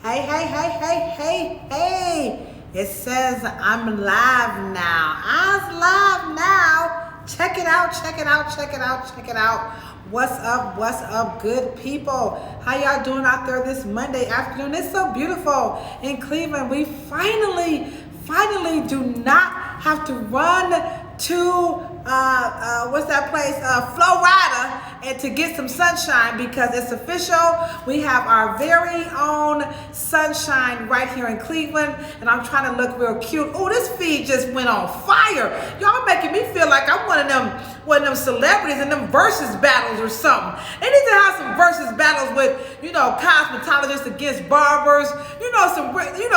Hey, hey, hey, hey, hey, hey. It says I'm live now. I'm live now. Check it out, check it out, check it out, check it out. What's up, good people? How y'all doing out there this Monday afternoon? It's so beautiful in Cleveland. We finally do not have to run to what's that place, Florida, and to get some sunshine, because it's official. We have our very own sunshine right here in Cleveland, and I'm trying to look real cute. Oh, this feed just went on fire. Y'all making me feel like I'm one of them celebrities in them versus battles or something. They need to have some versus battles with, cosmetologists against barbers,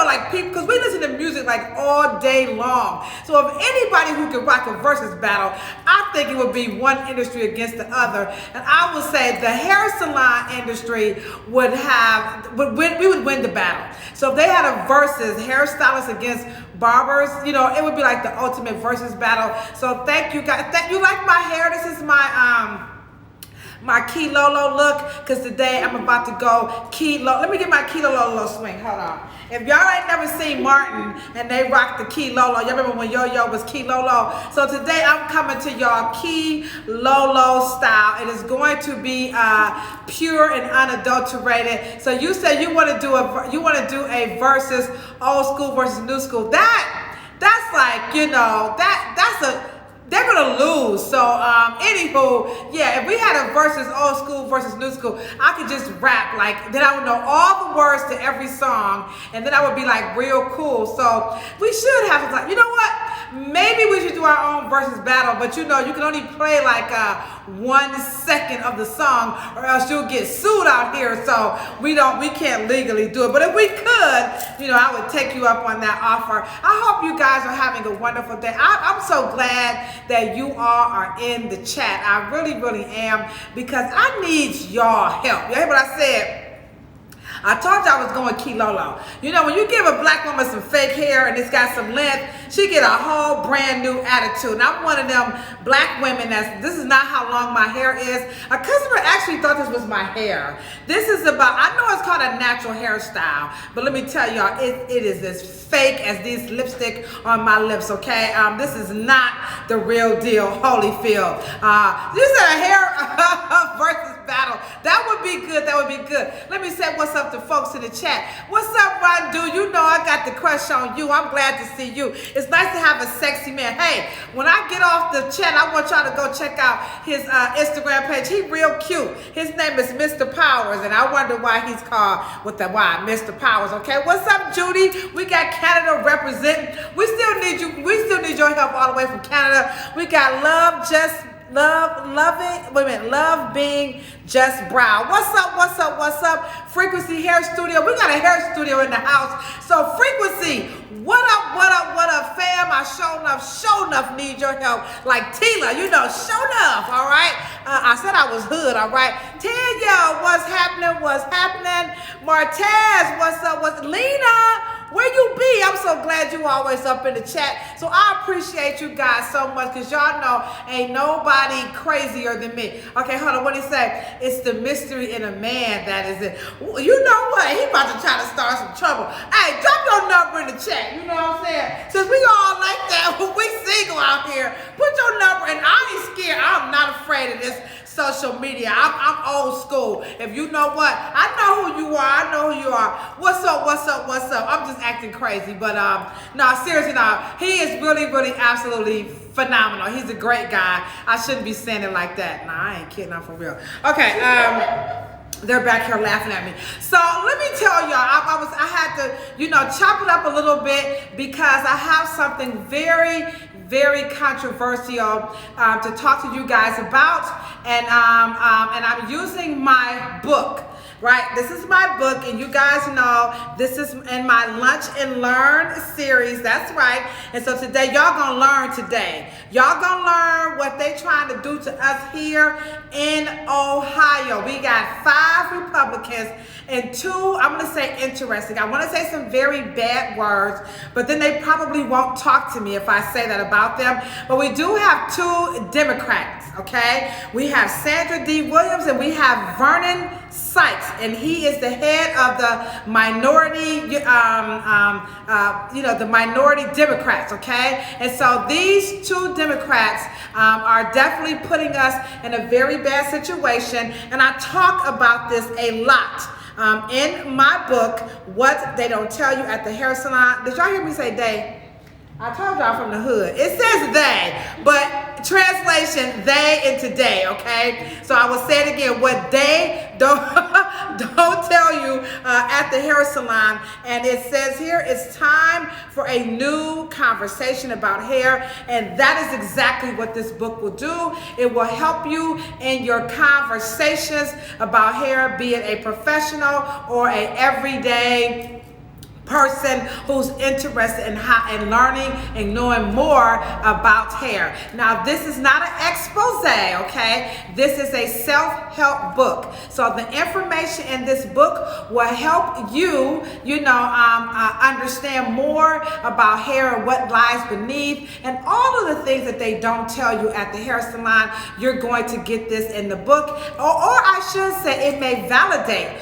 like people, because we listen to music like all day long. So if anybody who could rock a versus battle, I think it would be one industry against the other. And I would say the hair salon industry would win the battle. So if they had a versus hairstylists against barbers, it would be like the ultimate versus battle. So thank you guys. You like my hair? This is my Key Lolo look, because today I'm about to go Key Lolo. Let me get my Key Lolo swing. Hold on. If y'all ain't never seen Martin and they rocked the Key Lolo, y'all remember when Yo-Yo was Key Lolo? So today I'm coming to y'all Key Lolo style. It is going to be pure and unadulterated. So you said you want to do a versus old school versus new school. That's like, they're gonna lose. So anywho, yeah, if we had a versus old school versus new school, I could just rap, then I would know all the words to every song, and then I would be like real cool. So we should have you know what, maybe we should do our own versus battle, but you can only play like 1 second of the song, or else you'll get sued out here. So we can't legally do it. But if we could, I would take you up on that offer. I hope you guys are having a wonderful day. I'm so glad that you all are in the chat. I really am, because I need y'all help. You hear what I said? I told you I was going Key Lolo. When you give a black woman some fake hair and it's got some length, she get a whole brand new attitude. And I'm one of them black women this is not how long my hair is. A customer actually thought this was my hair. This is I know it's called a natural hairstyle, but let me tell y'all, it is as fake as this lipstick on my lips, okay? This is not the real deal, Holyfield. This is a hair versus battle. That would be good. That would be good. Let me say what's up to folks in the chat. What's up, Rondu? I got the crush on you. I'm glad to see you. It's nice to have a sexy man. Hey, when I get off the chat, I want y'all to go check out his Instagram page. He real cute. His name is Mr. Powers, and I wonder why he's called Mr. Powers. Okay, what's up, Judy? We got Canada representing. We still need you. We still need your help all the way from Canada. We got Love being just brow. What's up? Frequency Hair Studio. We got a hair studio in the house. So Frequency, what up, fam? I sure enough need your help. Like Tila, sure enough, all right? I said I was hood, all right? Tanya, what's happening? Martez, what's up? Lena, where you be? I'm so glad you always up in the chat. So I appreciate you guys so much, because y'all know ain't nobody crazier than me. Okay, hold on. What did he say? It's the mystery in a man that is it. You know what? He about to try to start some trouble. Hey, drop your number in the chat. You know what I'm saying? Since we all like that, we single out here, put your number, and I ain't scared. I'm not afraid of this social media. I'm old school. If you know what, I know who you are. What's up? I'm just acting crazy, but no, seriously, no, he is really absolutely phenomenal. He's a great guy. I shouldn't be saying it like that. Nah, I ain't kidding. I'm for real. Okay, they're back here laughing at me. So let me tell y'all, I had to, chop it up a little bit, because I have something very controversial to talk to you guys about, and I'm using my book. Right, this is my book, and you guys know this is in my Lunch and Learn series. That's right. And so today, y'all gonna learn today. Y'all gonna learn what they trying to do to us here in Ohio. We got 5 Republicans and 2, I'm gonna say interesting. I wanna say some very bad words, but then they probably won't talk to me if I say that about them. But we do have 2 Democrats, okay? We have Sandra D. Williams and we have Vernon Sykes, and he is the head of the minority, the minority Democrats, okay? And so these two Democrats are definitely putting us in a very bad situation, and I talk about this a lot. In my book, What They Don't Tell You at the Hair Salon. Did y'all hear me say they? I told y'all from the hood. It says they, but translation, they and today, okay? So I will say it again, what they don't tell you at the hair salon. And it says here, it's time for a new conversation about hair. And that is exactly what this book will do. It will help you in your conversations about hair, be it a professional or a everyday person who's interested in learning and knowing more about hair. Now, this is not an expose, okay? This is a self-help book. So the information in this book will help you, understand more about hair and what lies beneath and all of the things that they don't tell you at the hair salon. You're going to get this in the book, or I should say it may validate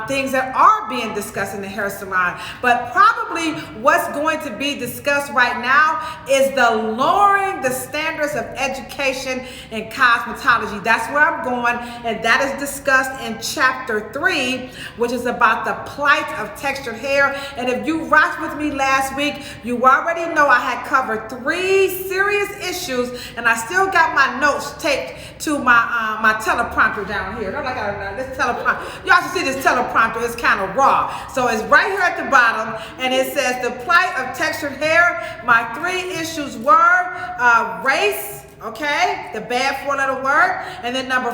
things that are being discussed in the hair salon. But probably what's going to be discussed right now is the lowering the standards of education in cosmetology. That's where I'm going, and that is discussed in chapter 3, which is about the plight of textured hair. And if you rocked with me last week, you already know I had covered 3 serious issues, and I still got my notes taped to my teleprompter down here. Don't I got this teleprompter? Y'all should see this teleprompter. It's kind of raw. So it's right here at the bottom, and it says the plight of textured hair. My 3 issues were race, okay, the bad 4-letter word, and then number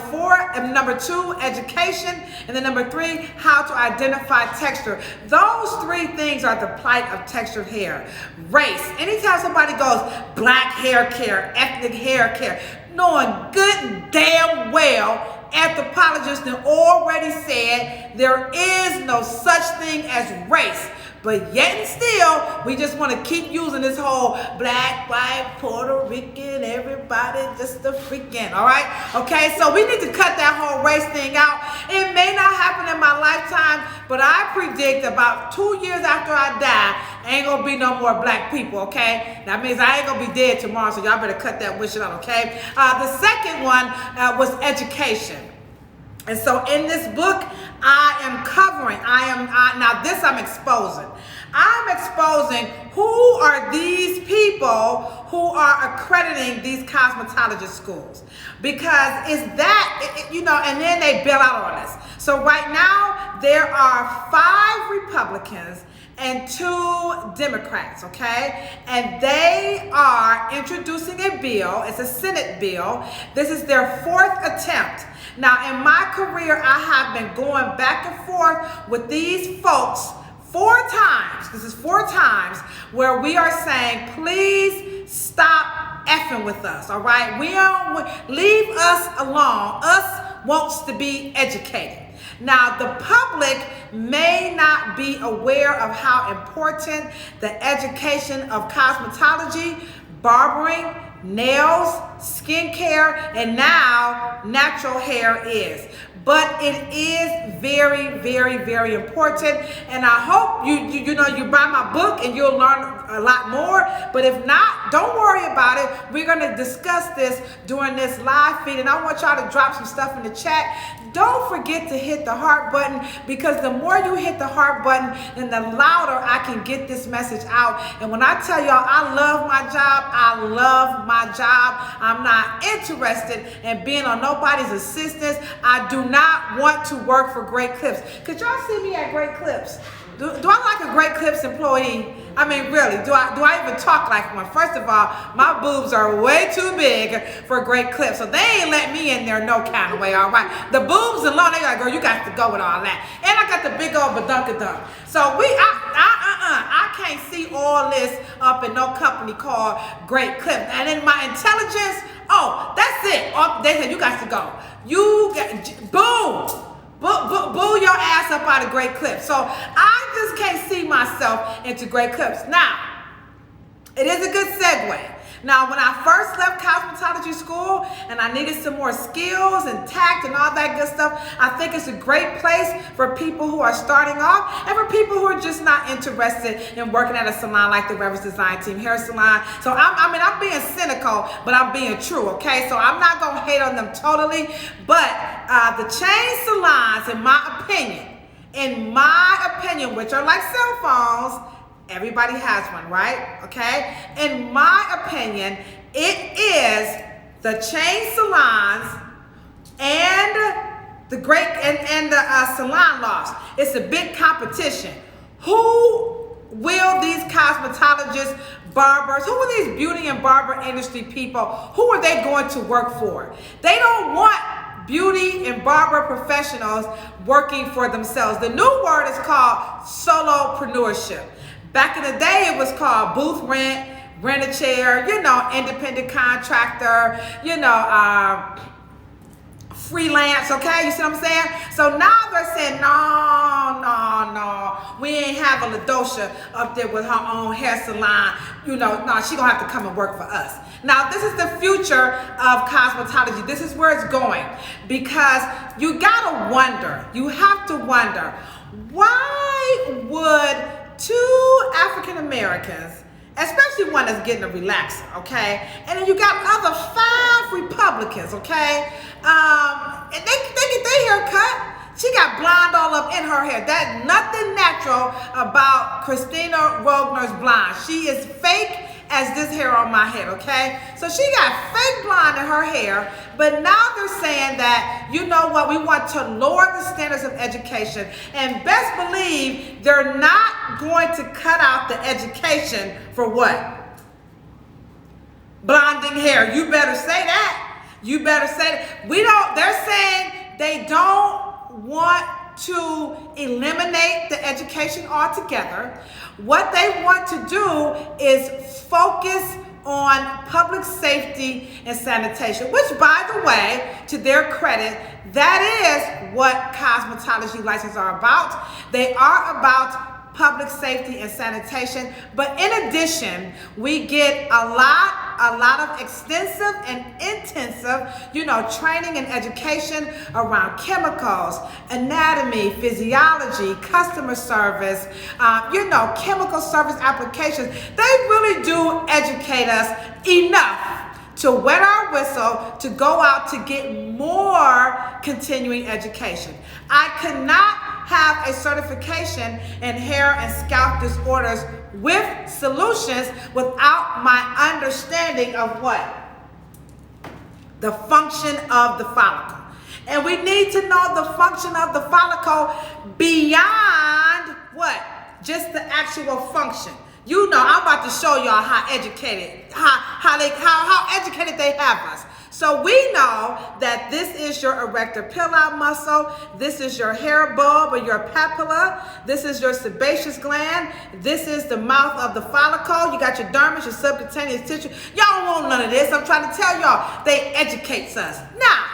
2, education, and then number 3, how to identify texture. Those 3 things are the plight of textured hair. Race, anytime somebody goes black hair care, ethnic hair care, knowing good and damn well anthropologists have already said there is no such thing as race. But yet and still, we just want to keep using this whole black, white, Puerto Rican, everybody just a freaking, all right? Okay, so we need to cut that whole race thing out. It may not happen in my lifetime, but I predict about 2 years after I die, ain't gonna be no more black people, okay? That means I ain't gonna be dead tomorrow, so y'all better cut that wish out, okay? The second one was education. And so in this book, I am covering, now this I'm exposing. I'm exposing who are these people who are accrediting these cosmetology schools. Because it's that, and then they bail out on us. So right now, there are 5 Republicans and 2 Democrats, okay? And they are introducing a bill. It's a Senate bill. This is their 4th attempt. Now, in my career, I have been going back and forth with these folks 4 times. This is 4 times where we are saying, please stop effing with us, all right? Leave us alone. Us wants to be educated. Now, the public may not be aware of how important the education of cosmetology, barbering, nails, skincare, and now natural hair is. But it is very, very, very important. And I hope you buy my book and you'll learn a lot more. But if not, don't worry about it. We're going to discuss this during this live feed. And I want y'all to drop some stuff in the chat. Don't forget to hit the heart button, because the more you hit the heart button, then the louder I can get this message out. And when I tell y'all I love my job, I love my job. I'm not interested in being on nobody's assistance. I do not want to work for Great Clips. Could y'all see me at Great Clips? Do I like a Great Clips employee? I mean, really, do I even talk like one? First of all, my boobs are way too big for Great Clips, so they ain't let me in there no kind of way, all right? The boobs alone, they like, girl, you got to go with all that. And I got the big old badunkadunk. So I can't see all this up in no company called Great Clips. And in my intelligence, oh, that's it. They said, you got to go. Boom. Boo your ass up out of Great Clips. So I just can't see myself into Great Clips. Now, it is a good segue, Now, when I first left cosmetology school and I needed some more skills and tact and all that good stuff, I think it's a great place for people who are starting off and for people who are just not interested in working at a salon like the Reverend's Design Team Hair Salon. So I'm being cynical, but I'm being true, okay? So I'm not gonna hate on them totally, but the chain salons, in my opinion, which are like cell phones, everybody has one, right? Okay? In my opinion, it is the chain salons and the salon lofts. It's a big competition. Who will these cosmetologists, barbers, who are these beauty and barber industry people, who are they going to work for? They don't want beauty and barber professionals working for themselves. The new word is called solopreneurship. Back in the day, it was called booth rent, rent a chair, independent contractor, freelance, okay? You see what I'm saying? So now they're saying, no, we ain't have a LaDosha up there with her own hair salon. No, she gonna have to come and work for us. Now, this is the future of cosmetology. This is where it's going, because you have to wonder, why would two African Americans, especially one that's getting a relaxer, okay? And then you got other 5 Republicans, okay? And they get their hair cut. She got blonde all up in her hair. That's nothing natural about Christina Rogner's blonde. She is fake as this hair on my head, okay? So she got fake blonde in her hair, but now they're saying that, you know what, we want to lower the standards of education, and best believe they're not going to cut out the education for what? Blonding hair. You better say that. You better say that. They're saying they don't want to eliminate the education altogether. What they want to do is focus on public safety and sanitation, which, by the way, to their credit, that is what cosmetology licenses are about. They are about public safety and sanitation, but in addition, we get a lot of extensive and intensive, training and education around chemicals, anatomy, physiology, customer service, chemical service applications. They really do educate us enough to wet our whistle to go out to get more continuing education. I could not have a certification in hair and scalp disorders with solutions without my understanding of what? The function of the follicle. And we need to know the function of the follicle beyond what? Just the actual function. I'm about to show y'all how educated they have us. So we know that this is your erector pili muscle, this is your hair bulb or your papilla, this is your sebaceous gland, this is the mouth of the follicle, you got your dermis, your subcutaneous tissue. Y'all don't want none of this. I'm trying to tell y'all, they educate us. Now,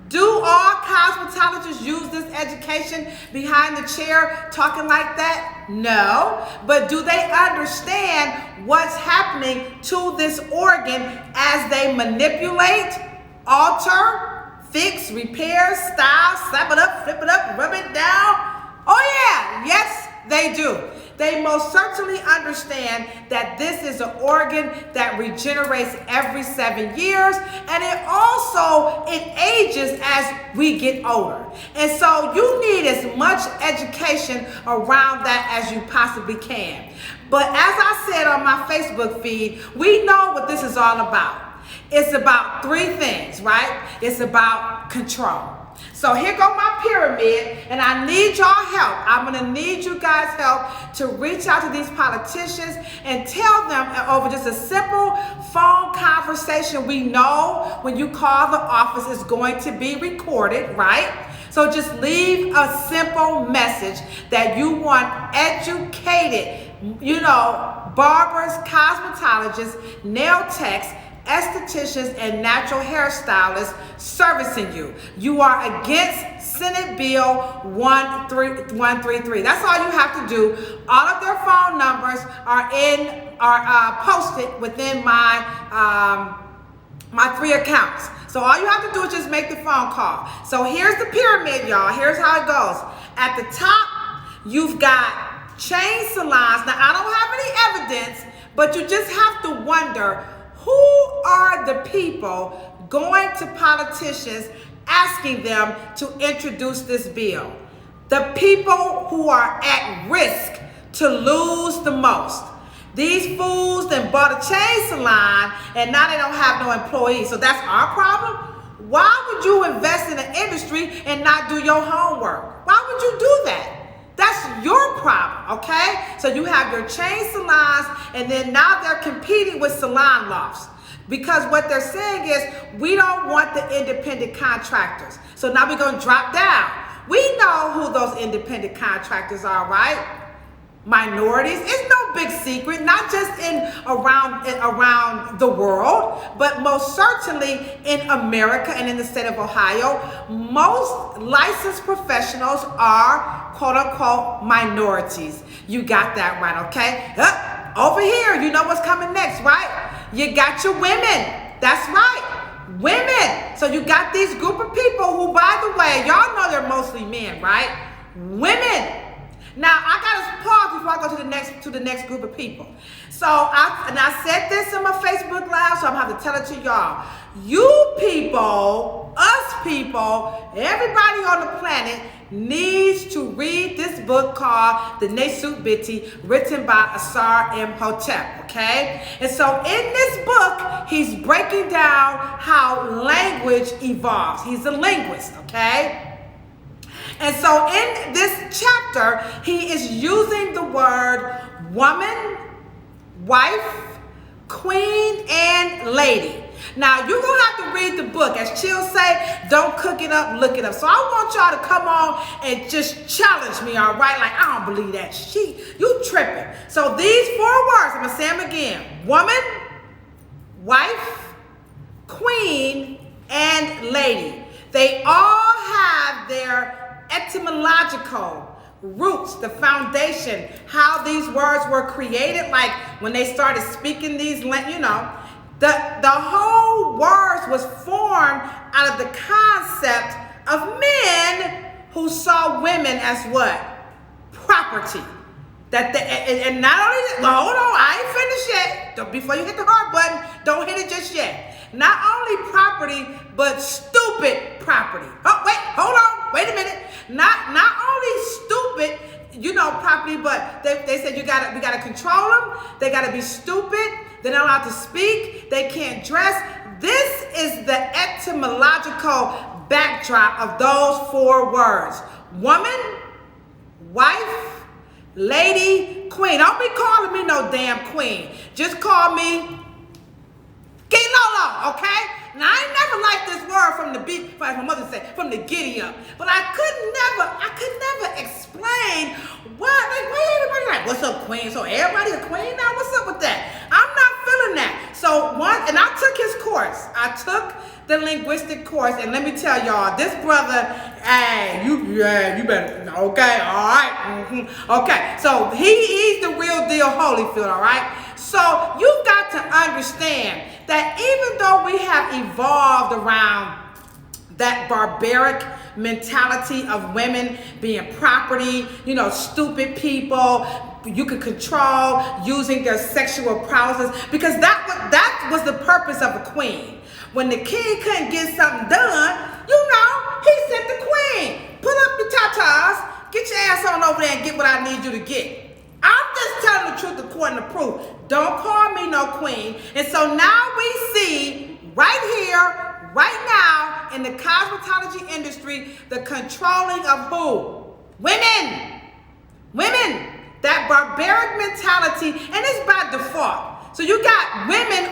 do all cosmetologists use this education behind the chair talking like that? No. But do they understand what's happening to this organ as they manipulate, alter, fix, repair, style, slap it up, flip it up, rub it down? Oh yeah, yes, they do. They most certainly understand that this is an organ that regenerates every 7 years, and it ages as we get older. And so you need as much education around that as you possibly can. But as I said on my Facebook feed, we know what this is all about. It's about 3 things, right? It's about control. So here go my pyramid, and I need y'all help. I'm going to need you guys' help to reach out to these politicians and tell them over just a simple phone conversation. We know when you call the office, it's going to be recorded, right? So just leave a simple message that you want educated, barbers, cosmetologists, nail techs, estheticians, and natural hairstylists servicing you. You are against Senate Bill 1333. That's all you have to do. All of their phone numbers are posted within my my 3 accounts. So all you have to do is just make the phone call. So here's the pyramid, y'all. Here's how it goes. At the top, you've got chain salons. Now, I don't have any evidence, but you just have to wonder, who are the people going to politicians asking them to introduce this bill? The people who are at risk to lose the most. These fools then bought a chain salon and now they don't have no employees. So that's our problem. Why would you invest in an industry and not do your homework? Why would you do that? That's your problem, okay? So you have your chain salons, and then now they're competing with salon lofts. Because what they're saying is, we don't want the independent contractors. So now we're gonna drop down. We know who those independent contractors are, right? Minorities. It's no big secret, not just around the world, but most certainly in America and in the state of Ohio. Most licensed professionals are quote unquote minorities. You got that right, okay? Over here, you know what's coming next, right? You got your women. That's right. Women. So you got these group of people who, by the way, y'all know they're mostly men, right? Women. Now, I gotta pause before I go to the next group of people. So, I said this in my Facebook Live, so I'm gonna have to tell it to y'all. You people, us people, everybody on the planet needs to read this book called The Nesut Biti, written by Asar Imhotep, okay? And so in this book, he's breaking down how language evolves. He's a linguist, okay? And so in this chapter, he is using the word woman, wife, queen, and lady. Now, you're going to have to read the book. As Chill say, don't cook it up, look it up. So I want y'all to come on and just challenge me, all right? Like, I don't believe that shit. You tripping. So these 4 words, I'm going to say them again. Woman, wife, queen, and lady. They all have their etymological roots, the foundation, how these words were created, like when they started speaking these, you know, the whole words was formed out of the concept of men who saw women as what? Property. And not only that, well, hold on, I ain't finished yet. Before you hit the heart button, don't hit it just yet. Not only property, but stupid property. Oh, wait, hold on, wait a minute. Not only stupid, you know, property, but they said we gotta control them. They gotta be stupid. They're not allowed to speak. They can't dress. This is the etymological backdrop of those 4 words: woman, wife, lady, queen. Don't be calling me no damn queen. Just call me Get Lolo, okay? Now, I ain't never liked this word from the beat, like my mother said, from the giddy up. But I could never explain why everybody like, what's up, queen? So everybody a queen now? What's up with that? I'm not feeling that. So and I took his course. I took the linguistic course, and let me tell y'all, this brother, hey, you better, okay, all right, okay. So he's the real deal Holyfield, all right? So you've got to understand that even though we have evolved around that barbaric mentality of women being property, you know, stupid people, you could control using their sexual prowess, because that was the purpose of a queen. When the king couldn't get something done, you know, he sent the queen. Put up the tatas, get your ass on over there and get what I need you to get. I'm just telling the truth according to proof. Don't call me no queen. And so now we see right here, right now, in the cosmetology industry, the controlling of who? Women. Women. That barbaric mentality, and it's by default. So you got women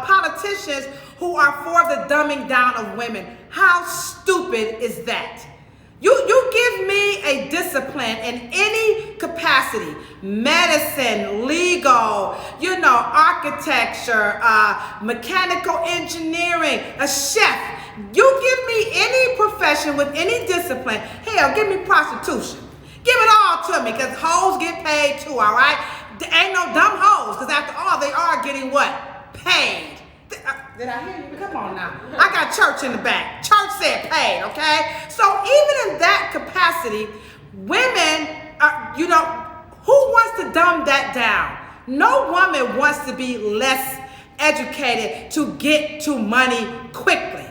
politicians who are for the dumbing down of women. How stupid is that? You give me a discipline in any capacity, medicine, legal, you know, architecture, mechanical engineering, a chef. You give me any profession with any discipline. Hell, give me prostitution. Give it all to me, because hoes get paid too, all right? There ain't no dumb hoes, because after all, they are getting what? Paid. Did I hear you? Come on now. I got church in the back. Church said paid, okay? So even in that capacity, women, who wants to dumb that down? No woman wants to be less educated to get to money quickly.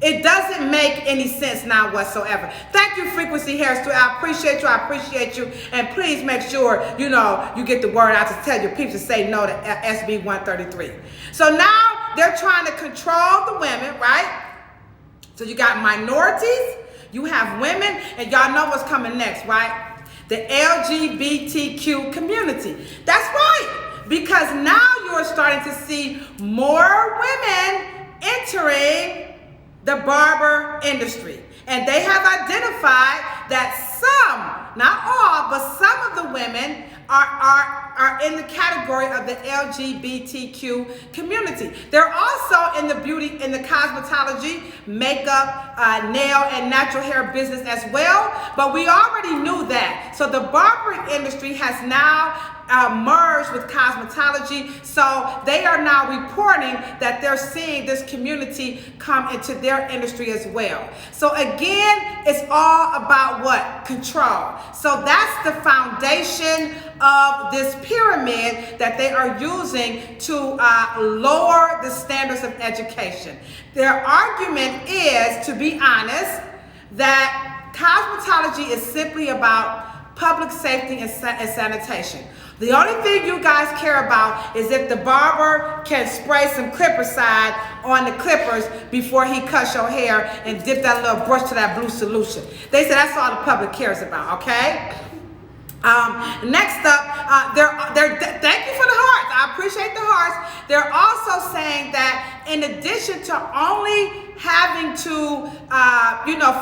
It doesn't make any sense now whatsoever. Thank you, Frequency Hairstyle. I appreciate you. And please make sure, you get the word out to tell your people to say no to SB 133. So now they're trying to control the women, right? So you got minorities, you have women, and y'all know what's coming next, right? The LGBTQ community. That's right, because now you're starting to see more women entering the barber industry. And they have identified that some, not all, but some of the women are in the category of the LGBTQ community. They're also in the beauty, in the cosmetology, makeup, nail, and natural hair business as well. But we already knew that. So the barbering industry has now merged with cosmetology, so they are now reporting that they're seeing this community come into their industry as well. So again, it's all about what? Control. So that's the foundation of this pyramid that they are using to lower the standards of education. Their argument is, to be honest, that cosmetology is simply about public safety and sanitation. The only thing you guys care about is if the barber can spray some clippercide on the clippers before he cuts your hair and dip that little brush to that blue solution. They say that's all the public cares about, okay? Next up, thank you for the hearts. I appreciate the hearts. They're also saying that in addition to only having to,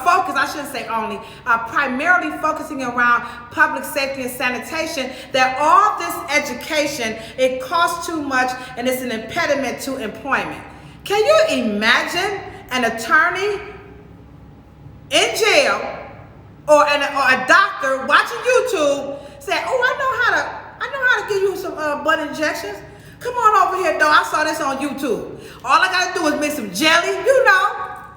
focus, I shouldn't say only, primarily focusing around public safety and sanitation, that all this education, it costs too much and it's an impediment to employment. Can you imagine an attorney in jail or a doctor watching YouTube say, "Oh, I know how to give you some butt injections. Come on over here, though. I saw this on YouTube. All I gotta do is mix some jelly.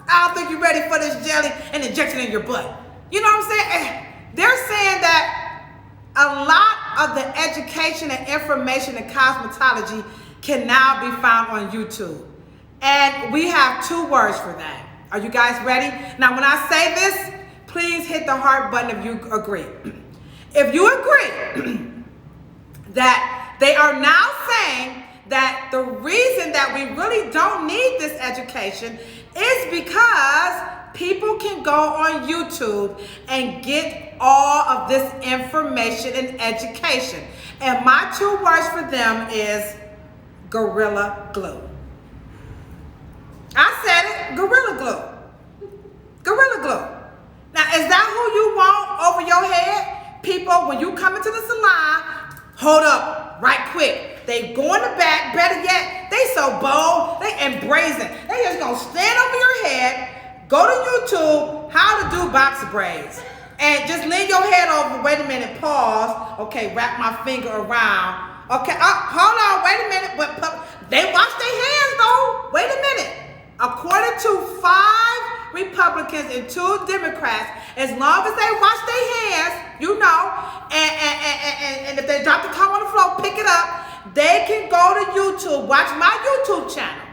I don't think you're ready for this jelly and inject it in your butt." You know what I'm saying? They're saying that a lot of the education and information in cosmetology can now be found on YouTube. And we have two words for that. Are you guys ready? Now, when I say this, please hit the heart button if you agree. If you agree that they are now saying that the reason that we really don't need this education is because people can go on YouTube and get all of this information and education. And my two words for them is Gorilla Glue. I said it, Gorilla Glue. Gorilla Glue. Now, is that who you want over your head? People, when you come into the salon, hold up, right quick. They go in the back, better yet, they so bold, they brazen. They just gonna stand over your head, go to YouTube, how to do box braids. And just lean your head over, wait a minute, pause. Okay, wrap my finger around. Okay, hold on, wait a minute, but they wash their hands though. Wait a minute. According to 5 Republicans and 2 Democrats, as long as they wash their hands, and if they drop the comb on the floor, pick it up, they can go to YouTube, watch my YouTube channel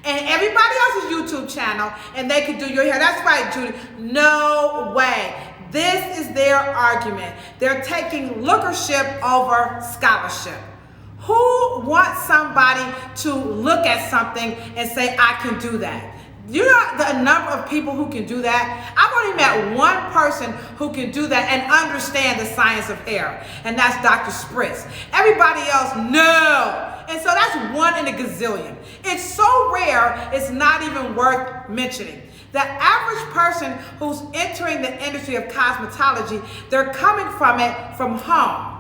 and everybody else's YouTube channel, and they can do your hair. That's right, Judy. No way. This is their argument. They're taking lookership over scholarship. Who wants somebody to look at something and say, I can do that? You know the number of people who can do that? I've only met one person who can do that and understand the science of hair, and that's Dr. Spritz. Everybody else, no. And so that's 1 in a gazillion. It's so rare, it's not even worth mentioning. The average person who's entering the industry of cosmetology, they're coming from it from home.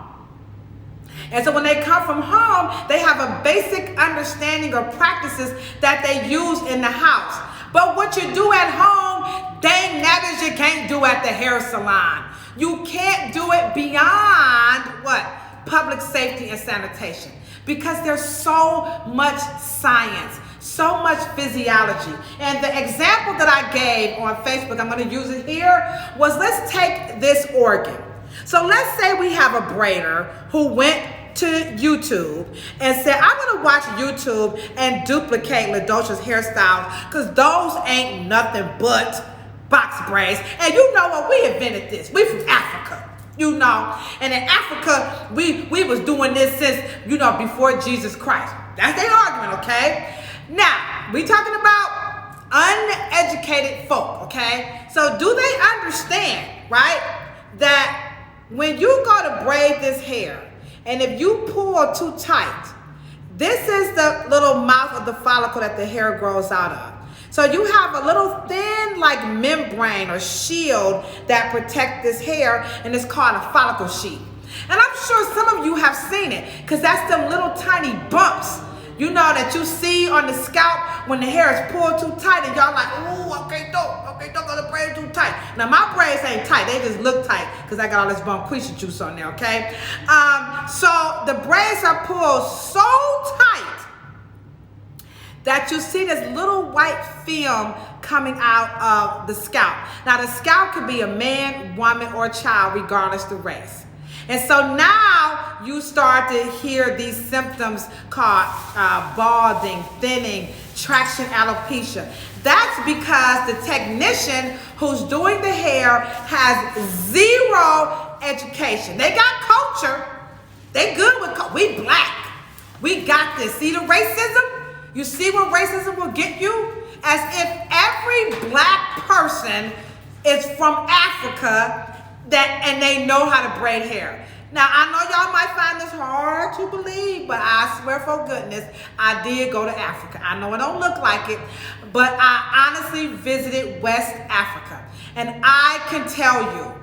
And so when they come from home, they have a basic understanding or practices that they use in the house. But what you do at home, dang nabbits, you can't do at the hair salon. You can't do it beyond what? Public safety and sanitation. Because there's so much science, so much physiology. And the example that I gave on Facebook, I'm going to use it here, was let's take this organ. So let's say we have a braider who went to YouTube and said, I'm going to watch YouTube and duplicate LaDocha's hairstyles because those ain't nothing but box braids. And you know what? We invented this. We from Africa. You know, and in Africa, we was doing this since, you know, before Jesus Christ. That's their argument, okay? Now, we talking about uneducated folk, okay? So do they understand, right, that when you go to braid this hair, and if you pull too tight, this is the little mouth of the follicle that the hair grows out of. So you have a little thin like membrane or shield that protects this hair, and it's called a follicle sheath. And I'm sure some of you have seen it because that's them little tiny bumps, you know, that you see on the scalp when the hair is pulled too tight and y'all like, ooh, okay, don't go to braid too tight. Now my braids ain't tight, they just look tight because I got all this bonquisha juice on there, okay? So the braids are pulled so tight that you see this little white film coming out of the scalp. Now the scalp could be a man, woman, or child, regardless the race. And so now you start to hear these symptoms called balding, thinning, traction alopecia. That's because the technician who's doing the hair has zero education. They got culture. They good with we black. We got this. See the racism? You see what racism will get you? As if every black person is from Africa and they know how to braid hair. Now, I know y'all might find this hard to believe, but I swear for goodness, I did go to Africa. I know it don't look like it, but I honestly visited West Africa. And I can tell you,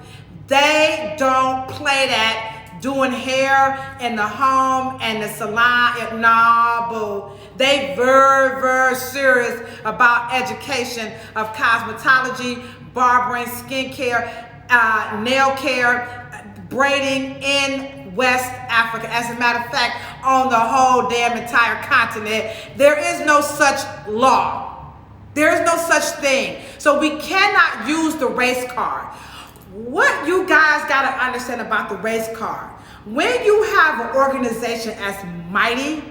they don't play that doing hair in the home and the salon. Nah, boo. They very, very serious about education of cosmetology, barbering, skincare, nail care, braiding in West Africa. As a matter of fact, on the whole damn entire continent, there is no such law. There is no such thing. So we cannot use the race card. What you guys got to understand about the race card, when you have an organization as mighty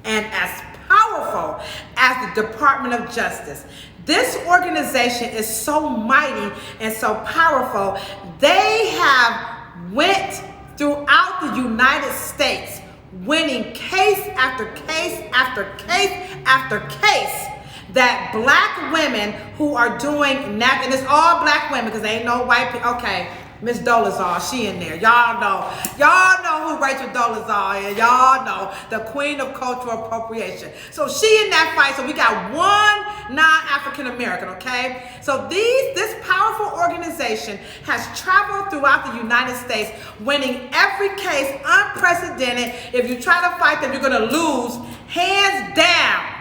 and as powerful as the Department of Justice, this organization is so mighty and so powerful, they have went throughout the United States winning case after case after case after case that black women who are doing, and it's all black women because they ain't no white people. Okay, Miss Dolezal, she in there. Y'all know who Rachel Dolezal is. Y'all know the queen of cultural appropriation. So she in that fight. So we got one non-African American, okay? So this powerful organization has traveled throughout the United States, winning every case, unprecedented. If you try to fight them, you're gonna lose, hands down.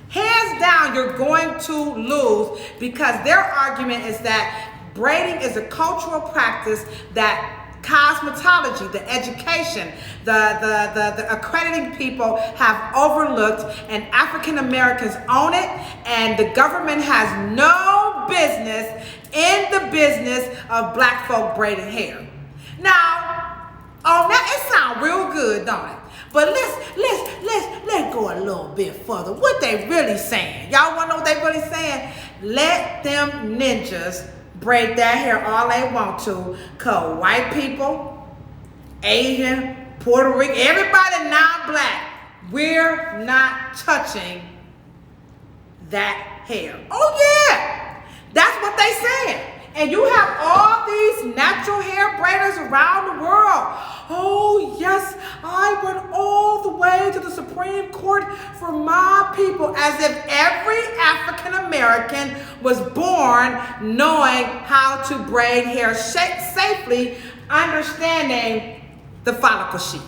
Hands down, you're going to lose, because their argument is that braiding is a cultural practice that cosmetology, the education, the accrediting people have overlooked, and African Americans own it, and the government has no business in the business of black folk braiding hair. Now, on that, it sounds real good, don't it? But let's go a little bit further. What they really saying? Y'all wanna know what they really saying? Let them ninjas braid that hair all they want to, cause white people, Asian, Puerto Rican, everybody non-black, we're not touching that hair. Oh yeah, that's what they saying. And you have all these natural hair braiders around the world. Oh yes, I went all the way to the Supreme Court for my people, as if every African American was born knowing how to braid hair safely, understanding the follicle sheath.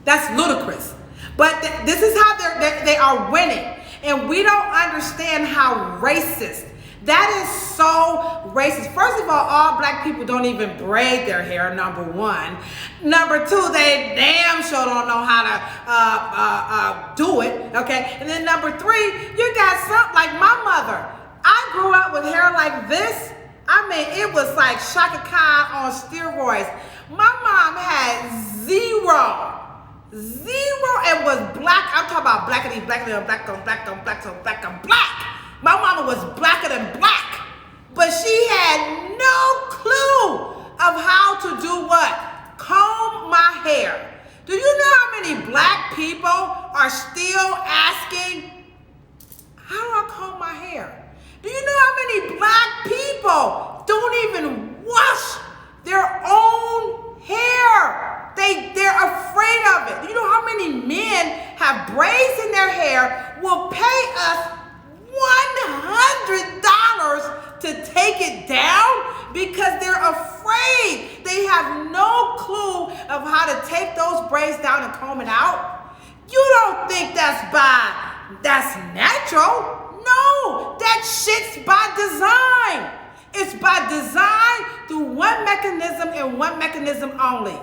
That's ludicrous. But this is how they are winning. And we don't understand how racist. That is so racist. First of all black people don't even braid their hair, number one. Number two, they damn sure don't know how to do it, okay? And then number three, you got something like my mother. I grew up with hair like this. I mean, it was like Shaka Khan on steroids. My mom had zero and was black. I'm talking about blackity, blackity, black on black on black on black on black. My mama was blacker than black, but she had no clue of how to do what? Comb my hair. Do you know how many black people are still asking, how do I comb my hair? Do you know how many black people don't even wash their own hair? They're afraid of it. Do you know how many men have braids in their hair, will pay us $100 to take it down because they're afraid. They have no clue of how to take those braids down and comb it out. You don't think that's natural. No, that shit's by design. It's by design through one mechanism and one mechanism only.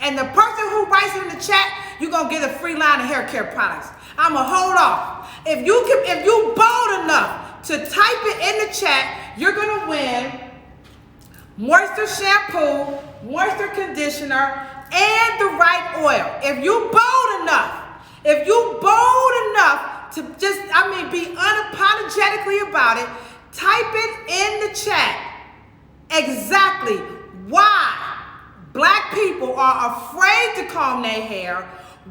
And the person who writes it in the chat, you're gonna get a free line of hair care products. I'ma hold off. If you bold enough to type it in the chat, you're gonna win moisture shampoo, moisture conditioner, and the right oil. If you bold enough to just, be unapologetically about it, type it in the chat exactly why black people are afraid to comb their hair,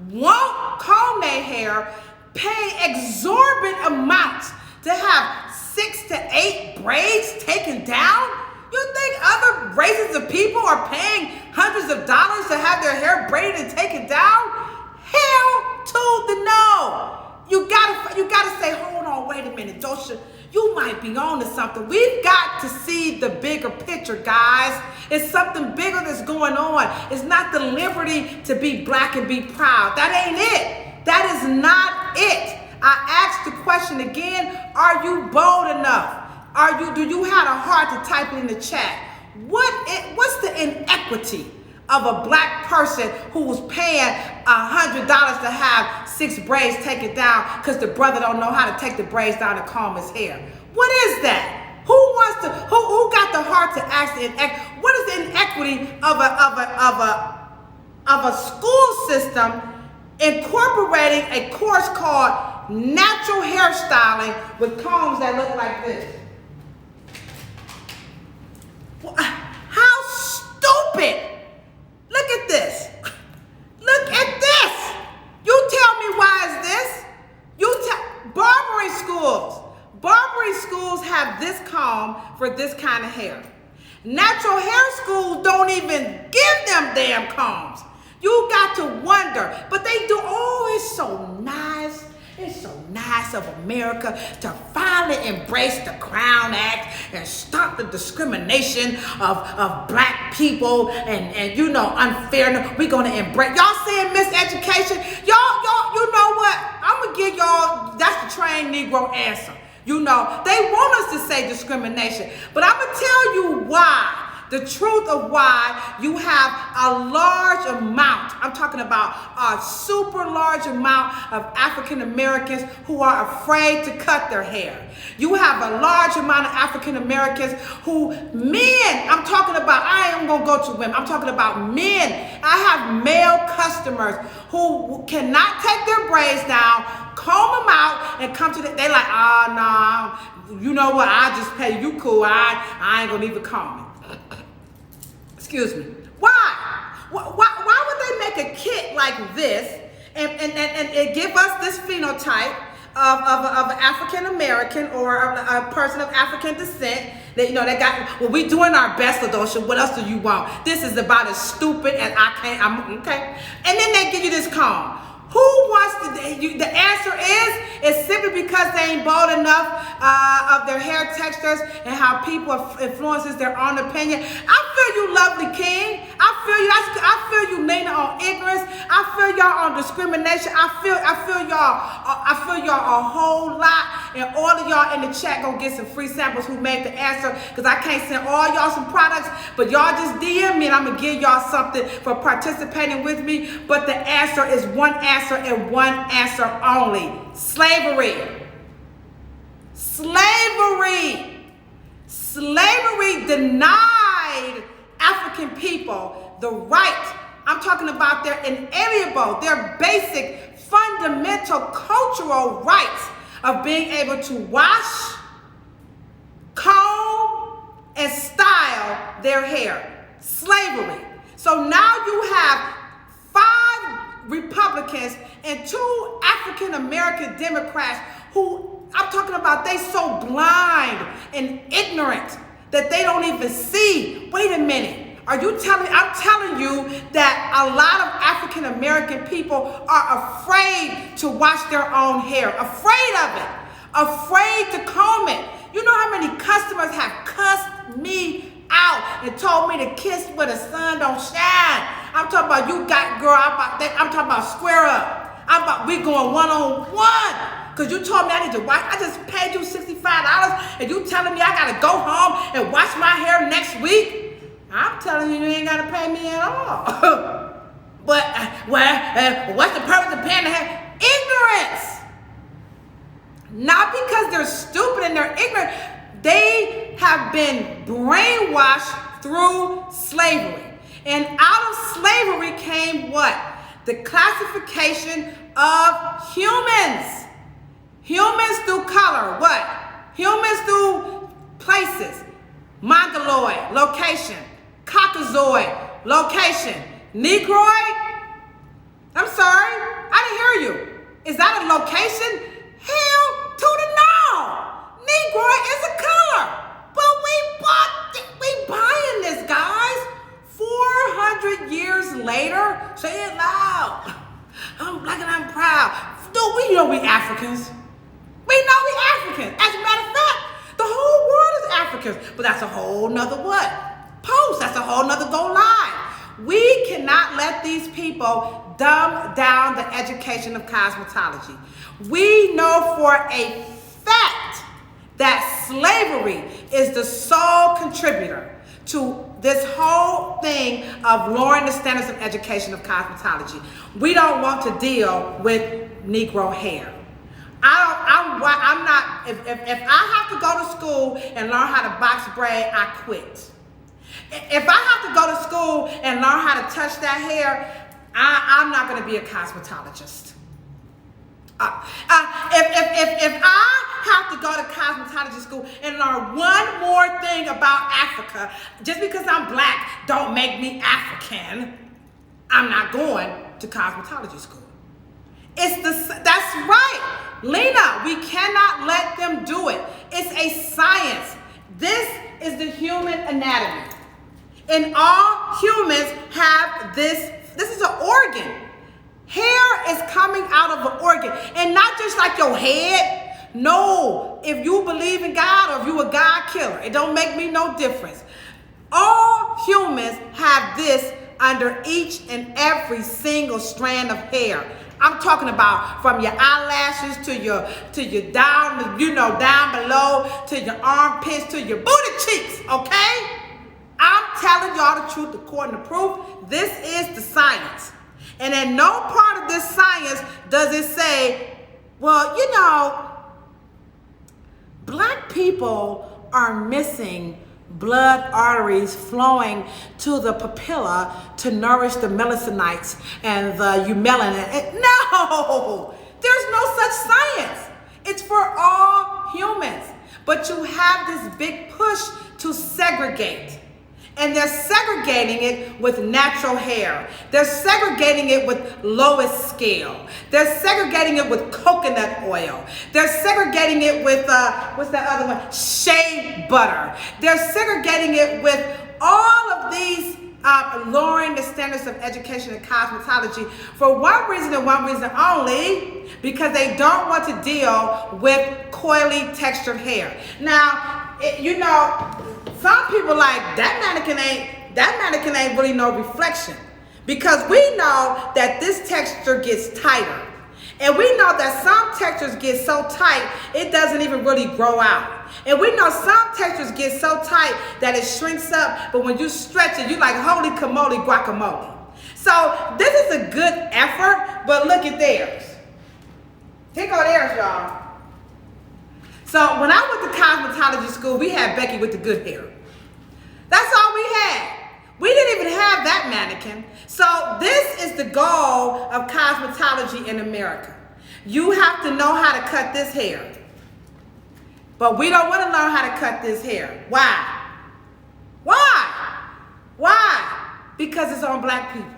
won't comb their hair, pay exorbitant amounts to have 6 to 8 braids taken down. You think other races of people are paying hundreds of dollars to have their hair braided and taken down? Hell to the no. You gotta say, hold on, wait a minute, Dosha. You might be on to something. We've got to see the bigger picture, guys. It's something bigger that's going on. It's not the liberty to be black and be proud. That ain't it. That is not it. I asked the question again, are you bold enough? Do you have a heart to type it in the chat? What's the inequity of a black person who was paying $100 to have 6 braids taken down because the brother don't know how to take the braids down and comb his hair? What is that? Who got the heart to ask the inequity? What is the inequity of a school system incorporating a course called natural hairstyling with combs that look like this? How stupid! Look at this. Look at this. You tell me why is this? Barbering schools have this comb for this kind of hair. Natural hair schools don't even give them damn combs. You got to wonder, but they do. Oh, it's so nice. It's so nice of America to finally embrace the Crown Act and stop the discrimination of black people and unfairness. We're gonna embrace. Y'all saying miseducation? Y'all, you know what? I'm gonna give y'all, that's the trained Negro answer. They want us to say discrimination, but I'm gonna tell you why. The truth of why you have a large amount, I'm talking about a super large amount of African Americans who are afraid to cut their hair. You have a large amount of African Americans I'm talking about, I ain't gonna go to women, I'm talking about men. I have male customers who cannot take their braids down, comb them out, and come to they like, nah, you know what, I just pay you cool, I ain't gonna even comb it. Excuse me. Why would they make a kit like this and give us this phenotype of an African American or a person of African descent? We doing our best, Ladosha. What else do you want? This is about as stupid as I'm okay. And then they give you this comb. Who wants to? The answer is simply because they ain't bold enough of their hair textures and how people influences their own opinion. I feel you, lovely king. I feel you. I feel you leaning on ignorance. I feel y'all on discrimination. I feel y'all a whole lot, and all of y'all in the chat gonna get some free samples who made the answer, because I can't send all y'all some products, but y'all just DM me and I'm gonna give y'all something for participating with me. But the answer is one answer and one answer only: slavery. Slavery denied African people the right. I'm talking about their inalienable, their basic, fundamental cultural rights of being able to wash, comb, and style their hair. Slavery. So now you have 5 Republicans and 2 African American Democrats who, I'm talking about, they so blind and ignorant that they don't even see. Wait a minute. I'm telling you that a lot of African American people are afraid to wash their own hair, afraid of it, afraid to comb it. You know how many customers have cussed me out and told me to kiss where the sun don't shine? I'm talking about, you got, girl, I'm talking about square up. We going one-on-one. Because you told me I need to wash. I just paid you $65 and you telling me I got to go home and wash my hair next week? I'm telling you, you ain't got to pay me at all. But, what's the purpose of paying the hair? Ignorance. Not because they're stupid and they're ignorant. They have been brainwashed through slavery. And out of slavery came what? The classification of humans. Humans through color, what? Humans through places. Mongoloid, location. Caucasoid, location. Negroid? I'm sorry, I didn't hear you. Is that a location? Hell to the no. Negroid is a color. But we buying this, guys. 400 years later, say it loud. I'm black and I'm proud. Dude, we know we Africans. We know we Africans. As a matter of fact, the whole world is Africans. But that's a whole nother what? Post. That's a whole nother go live. We cannot let these people dumb down the education of cosmetology. We know for a fact that slavery is the sole contributor to this whole thing of lowering the standards of education of cosmetology. We don't want to deal with Negro hair. I'm not, if I have to go to school and learn how to box braid, I quit. If I have to go to school and learn how to touch that hair, I'm not going to be a cosmetologist. If I have to go to cosmetology school and learn one more thing about Africa, just because I'm black don't make me African, I'm not going to cosmetology school. That's right. Lena, we cannot let them do it. It's a science. This is the human anatomy. And all humans have this. This is an organ. Hair is coming out of an organ. And not just like your head. No. If you believe in God or if you a God killer, it don't make me no difference. All humans have this under each and every single strand of hair. I'm talking about from your eyelashes to your down, down below, to your armpits, to your booty cheeks, okay? I'm telling y'all the truth according to proof. This is the science. And in no part of this science does it say, well, black people are missing blood arteries flowing to the papilla to nourish the melanocytes and the eumelanin. No, there's no such science. It's for all humans. But you have this big push to segregate. And they're segregating it with natural hair. They're segregating it with lowest scale. They're segregating it with coconut oil. They're segregating it with, what's that other one? Shea butter. They're segregating it with all of these, lowering the standards of education and cosmetology for one reason and one reason only, because they don't want to deal with coily textured hair. Now, some people like, that mannequin ain't really no reflection. because we know that this texture gets tighter. And we know that some textures get so tight, it doesn't even really grow out. And we know some textures get so tight that it shrinks up, but when you stretch it, you're like, holy camole guacamole. So this is a good effort, but look at theirs. Here go theirs, y'all. So when I went to cosmetology school, we had Becky with the good hair. That's all we had. We didn't even have that mannequin. So this is the goal of cosmetology in America. You have to know how to cut this hair. But we don't want to learn how to cut this hair. Why? Why? Why? Because it's on black people.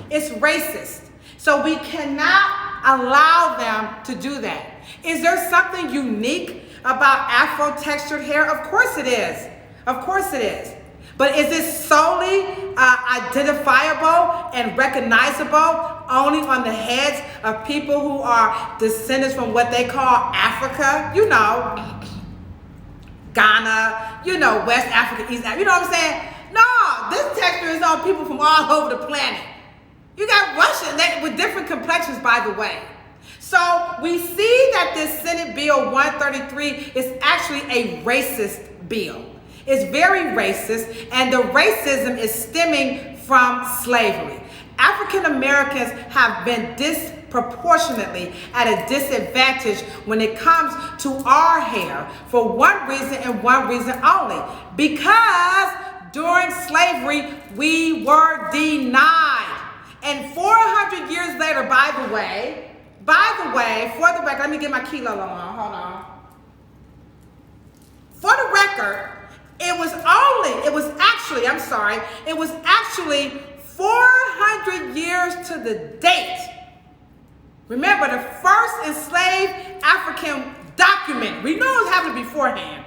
It's racist. So we cannot allow them to do that. Is there something unique about Afro-textured hair? Of course it is. Of course it is. But is it solely identifiable and recognizable only on the heads of people who are descendants from what they call Africa? You know, Ghana, you know, West Africa, East Africa, you know what I'm saying? No, this texture is on people from all over the planet. You got Russian with different complexions, by the way. So we see that this Senate Bill 133 is actually a racist bill. It's very racist, and the racism is stemming from slavery. African Americans have been disproportionately at a disadvantage when it comes to our hair for one reason and one reason only. Because during slavery, we were denied. And 400 years later, by the way, for the record, let me get my kilo on, hold on. For the record, it was actually 400 years to the date. Remember, the first enslaved African document, we know it was happening beforehand,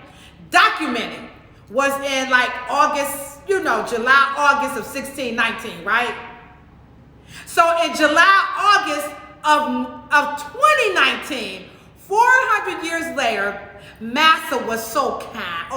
documented, was in like August, July, August of 1619, right? So in July, August of 2019, 400 years later, Massa was so kind,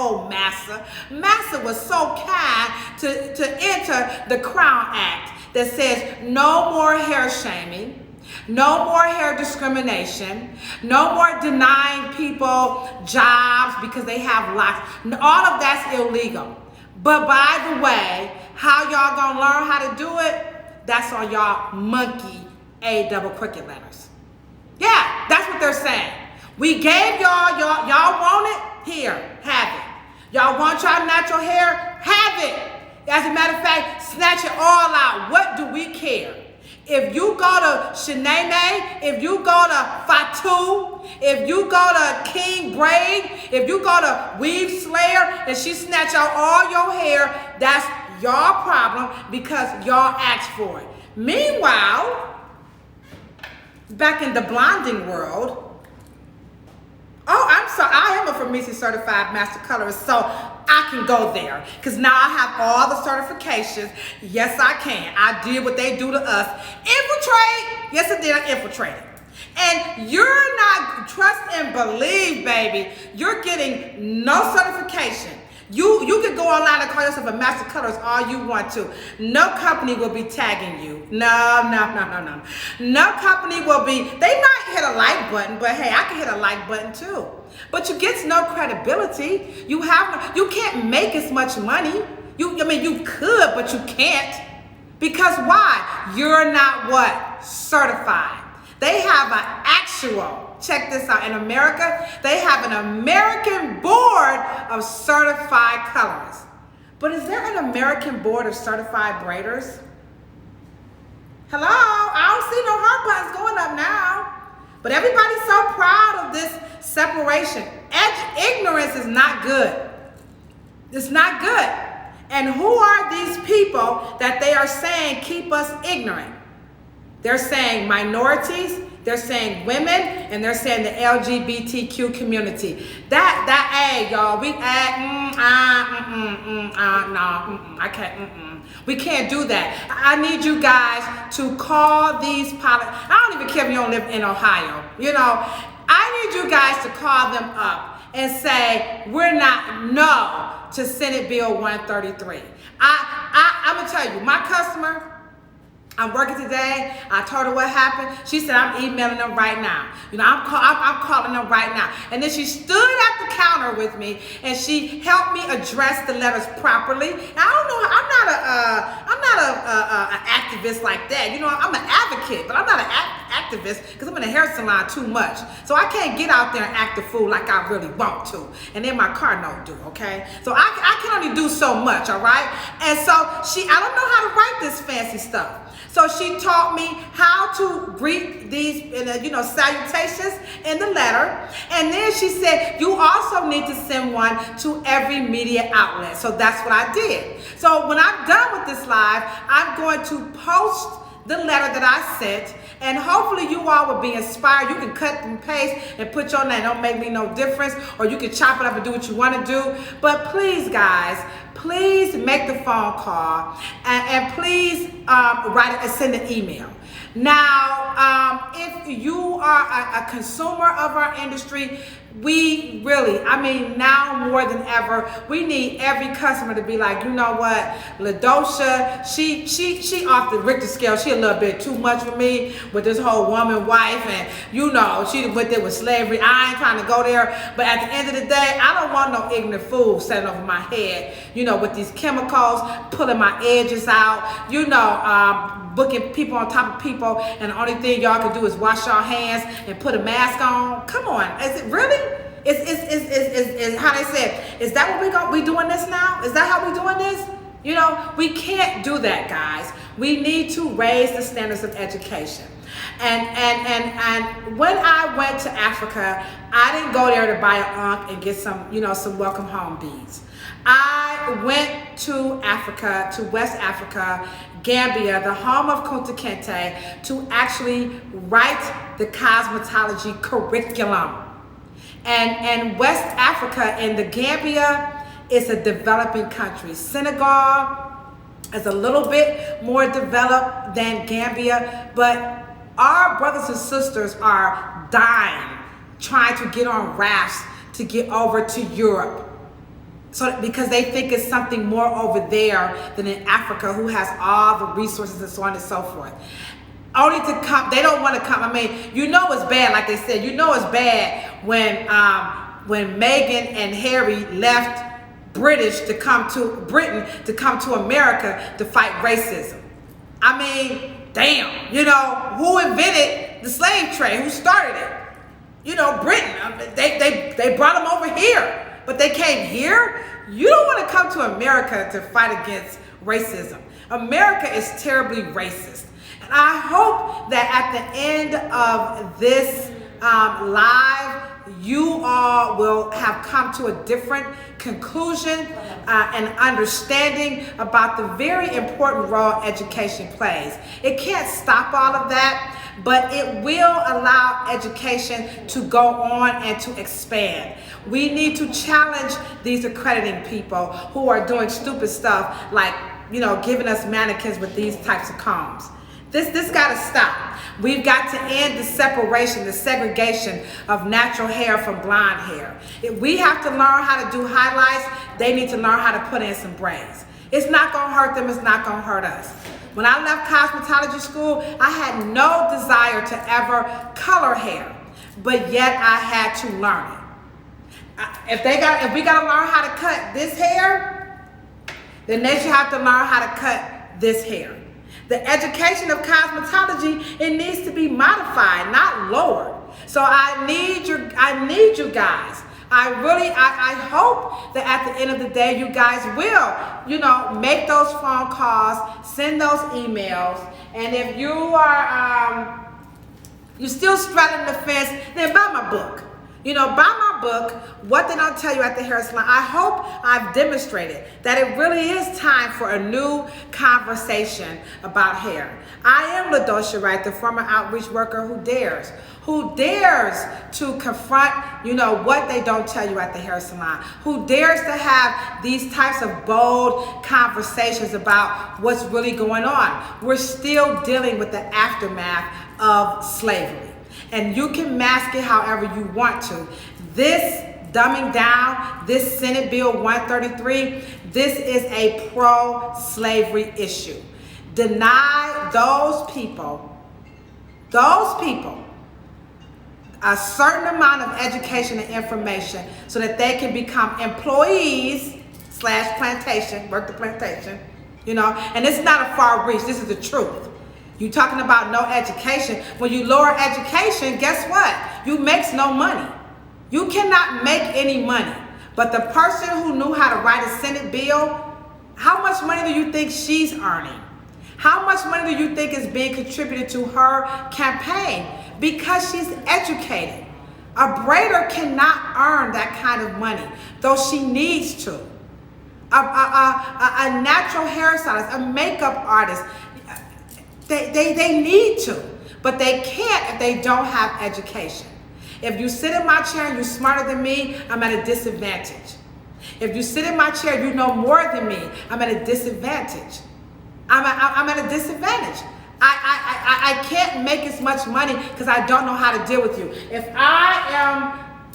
Massa was so kind to enter the Crown Act that says no more hair shaming, no more hair discrimination, no more denying people jobs because they have lots. All of that's illegal. But by the way, how y'all gonna learn how to do it? That's on y'all monkey A double cricket letters. Yeah, that's what they're saying. We gave y'all want it? Here, have it. Y'all want y'all natural hair? Have it. As a matter of fact, snatch it all out. What do we care? If you go to Shanae, if you go to Fatu, if you go to King Braid, if you go to Weave Slayer, and she snatch out all your hair, that's y'all problem because y'all asked for it. Meanwhile, back in the blonding world, I'm sorry, I am a Famisi certified master colorist, so I can go there because now I have all the certifications. Yes, I can. I did what they do to us. Infiltrate. Yes, I did. I infiltrated. And you're not, trust and believe, baby, you're getting no certification. You can go online and call yourself a master colorist all you want to. No company will be tagging you. No. No company will be, they might hit a like button, but hey, I can hit a like button too. But you get no credibility. You can't make as much money. You could, but you can't. Because why? You're not what? Certified. They have an actual, check this out, in America, they have an American board of certified colorists. But is there an American board of certified braiders? Hello? I don't see no heart buttons going up now. But everybody's so proud of this separation. Ignorance is not good. It's not good. And who are these people that they are saying keep us ignorant? They're saying minorities, they're saying women, and they're saying the LGBTQ community. Y'all, I can't, We can't do that. I need you guys to call these I don't even care if you don't live in Ohio. I need you guys to call them up and say, we're not no to Senate Bill 133. I'm gonna tell you, my customer, I'm working today. I told her what happened. She said, I'm emailing them right now. You know, I'm calling them right now. And then she stood at the counter with me and she helped me address the letters properly. And I don't know, I'm not an activist like that. You know, I'm an advocate, but I'm not an activist because I'm in a hair salon too much. So I can't get out there and act a fool like I really want to. And then my car don't do, okay? So I can only do so much, all right? And so I don't know how to write this fancy stuff. So she taught me how to greet these, salutations in the letter. And then she said, you also need to send one to every media outlet. So that's what I did. So when I'm done with this live, I'm going to post the letter that I sent, and hopefully you all will be inspired. You can cut and paste and put your name. Don't make me no difference, or you can chop it up and do what you want to do. But please, guys, please make the phone call and please write it and send an email. Now, if you are a consumer of our industry, we really, now more than ever, we need every customer to be like, you know what, LaDosha, she off the Richter scale. She a little bit too much for me with this whole woman wife, and she went there with slavery. I ain't trying to go there, but at the end of the day, I don't want no ignorant fool sitting over my head, with these chemicals, pulling my edges out, booking people on top of people, and the only thing y'all can do is wash your hands and put a mask on. Come on, is it really? Is how they said, is that what we doing this now? Is that how we doing this? We can't do that, guys. We need to raise the standards of education. And when I went to Africa, I didn't go there to buy an ankh and get some welcome home beads. I went to Africa, to West Africa, Gambia, the home of Kunta Kinte, to actually write the cosmetology curriculum. And West Africa and the Gambia is a developing country. Senegal is a little bit more developed than Gambia, but our brothers and sisters are dying trying to get on rafts to get over to Europe. So because they think it's something more over there than in Africa, who has all the resources and so on and so forth. Only to come, they don't want to come. It's bad, like they said. It's bad when Meghan and Harry left Britain to come to America to fight racism. Damn, who invented the slave trade? Who started it? Britain. They brought them over here. But they came here? You don't want to come to America to fight against racism. America is terribly racist. And I hope that at the end of this live, you all will have come to a different conclusion and understanding about the very important role education plays. It can't stop all of that, but it will allow education to go on and to expand. We need to challenge these accrediting people who are doing stupid stuff like, giving us mannequins with these types of combs. This got to stop. We've got to end the separation, the segregation of natural hair from blonde hair. If we have to learn how to do highlights, they need to learn how to put in some braids. It's not going to hurt them. It's not going to hurt us. When I left cosmetology school, I had no desire to ever color hair, but yet I had to learn it. If we got to learn how to cut this hair, then they should have to learn how to cut this hair. The education of cosmetology, it needs to be modified, not lowered. So I need you guys. I hope that at the end of the day, you guys will, make those phone calls, send those emails, and if you are, you're still straddling the fence, then buy my book. Buy my book, What They Don't Tell You at the Hair Salon. I hope I've demonstrated that it really is time for a new conversation about hair. I am LaDosha Wright, the former outreach worker who dares to confront, what they don't tell you at the hair salon, who dares to have these types of bold conversations about what's really going on. We're still dealing with the aftermath of slavery. And you can mask it however you want to. This dumbing down, this Senate Bill 133, this is a pro-slavery issue. deny those people a certain amount of education and information so that they can become employees / plantation, work the plantation, you know, and it's not a far reach. This is the truth. You talking about no education. When you lower education, guess what? You makes no money. You cannot make any money. But the person who knew how to write a Senate bill, how much money do you think she's earning? How much money do you think is being contributed to her campaign? Because she's educated. A braider cannot earn that kind of money, though she needs to. A natural hairstylist, a makeup artist, they need to, but they can't if they don't have education. If you sit in my chair and you're smarter than me, I'm at a disadvantage. If you sit in my chair, you know more than me, I'm at a disadvantage. I'm at a disadvantage. I can't make as much money because I don't know how to deal with you. If I am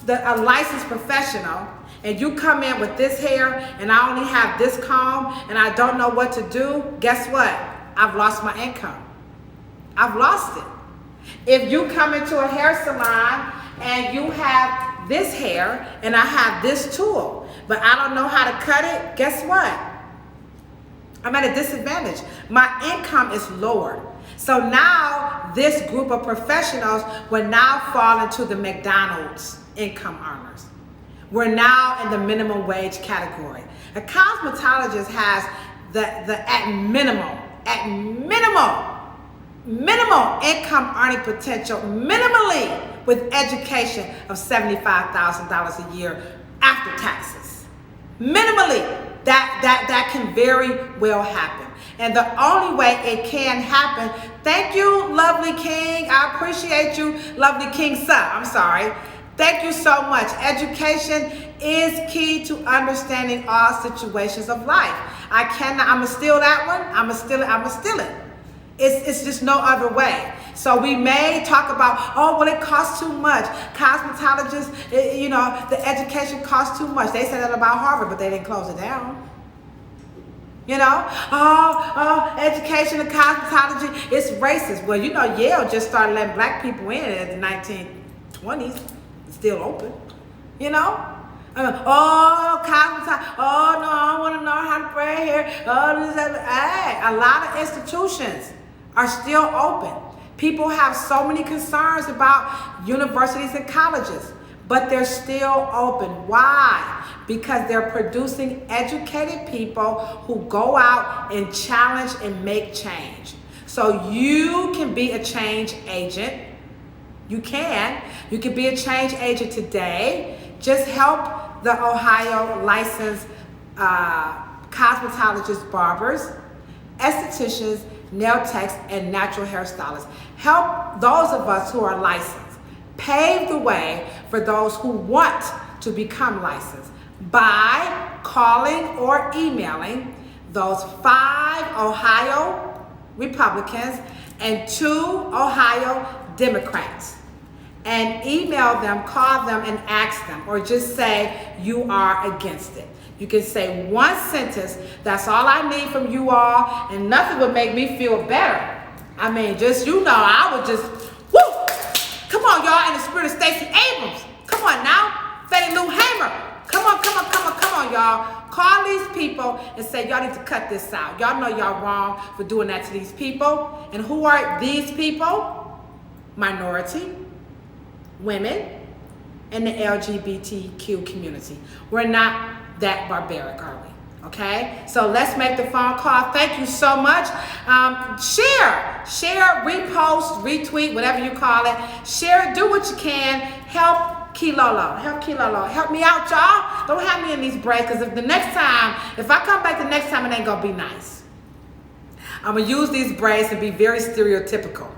a licensed professional and you come in with this hair and I only have this comb and I don't know what to do, guess what? I've lost my income. I've lost it. If you come into a hair salon and you have this hair and I have this tool, but I don't know how to cut it, guess what? I'm at a disadvantage. My income is lower. So now this group of professionals will now fall into the McDonald's income earners. We're now in the minimum wage category. A cosmetologist has the at minimum income earning potential minimally with education of $75,000 a year after taxes. Minimally, that can very well happen. And the only way it can happen, thank you, lovely king. I appreciate you, lovely king son. I'm sorry. Thank you so much. Education is key to understanding all situations of life. I'm gonna steal that one. I'm gonna steal it. It's just no other way. So we may talk about, oh, well, it costs too much. Cosmetologists, the education costs too much. They said that about Harvard, but they didn't close it down. Education and cosmetology, it's racist. Well, Yale just started letting black people in the 1920s. It's still open, cosmetology. Oh, no, I want to know how to braid hair. Oh, this, that. Hey, a lot of institutions are still open. People have so many concerns about universities and colleges, but they're still open. Why? Because they're producing educated people who go out and challenge and make change. So you can be a change agent. You can be a change agent today. Just help the Ohio licensed cosmetologists, barbers, estheticians, nail techs, and natural hairstylists. Help those of us who are licensed. Pave the way for those who want to become licensed by calling or emailing those 5 Ohio Republicans and 2 Ohio Democrats. And email them, call them, and ask them, or just say you are against it. You can say one sentence, that's all I need from you all, and nothing would make me feel better. I mean, I would just, woo! Come on, y'all, in the spirit of Stacey Abrams. Come on now, Betty Lou Hamer. Come on, y'all. Call these people and say, y'all need to cut this out. Y'all know y'all wrong for doing that to these people. And who are these people? Minority, women, and the LGBTQ community. We're not that barbaric, are we? Okay, so let's make the phone call. Thank you so much. Share, repost, retweet, whatever you call it. Share, do what you can. Help Kilolo. Help me out, y'all. Don't have me in these braids, because if I come back the next time, it ain't gonna be nice. I'm gonna use these braids and be very stereotypical.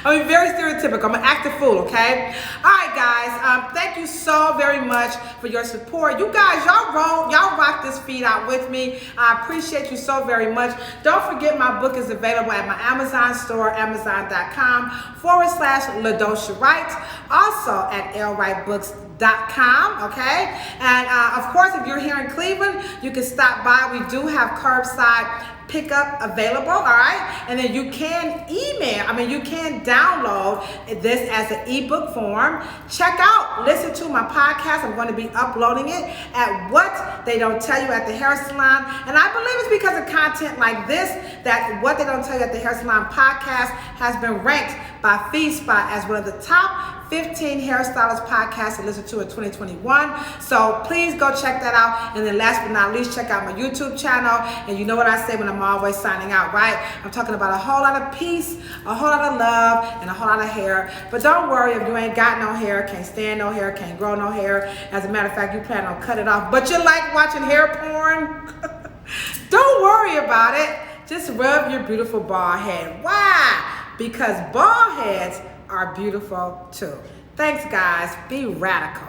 I'm gonna act a fool, okay? All right, guys. Thank you so very much for your support. You guys, y'all rock this feed out with me. I appreciate you so very much. Don't forget my book is available at my Amazon store, amazon.com/LaDosha Wright. Also at lwritebooks.com. okay? And of course, if you're here in Cleveland, you can stop by. We do have curbside pickup available, all right? And then you can you can download this as an ebook form. Listen to my podcast. I'm going to be uploading it at What They Don't Tell You at the Hair Salon. And I believe it's because of content like this that What They Don't Tell You at the Hair Salon podcast has been ranked by FeedSpot as one of the top 15 hairstylist podcasts to listen to in 2021. So please go check that out. And then last but not least, check out my YouTube channel. And you know what I say when I'm always signing out, right? I'm talking about a whole lot of peace, a whole lot of love, and a whole lot of hair. But don't worry if you ain't got no hair, can't stand no hair, can't grow no hair. As a matter of fact, you plan on cut it off, but you like watching hair porn. Don't worry about it. Just rub your beautiful bald head. Why? Because bald heads are beautiful too. Thanks, guys. Be radical.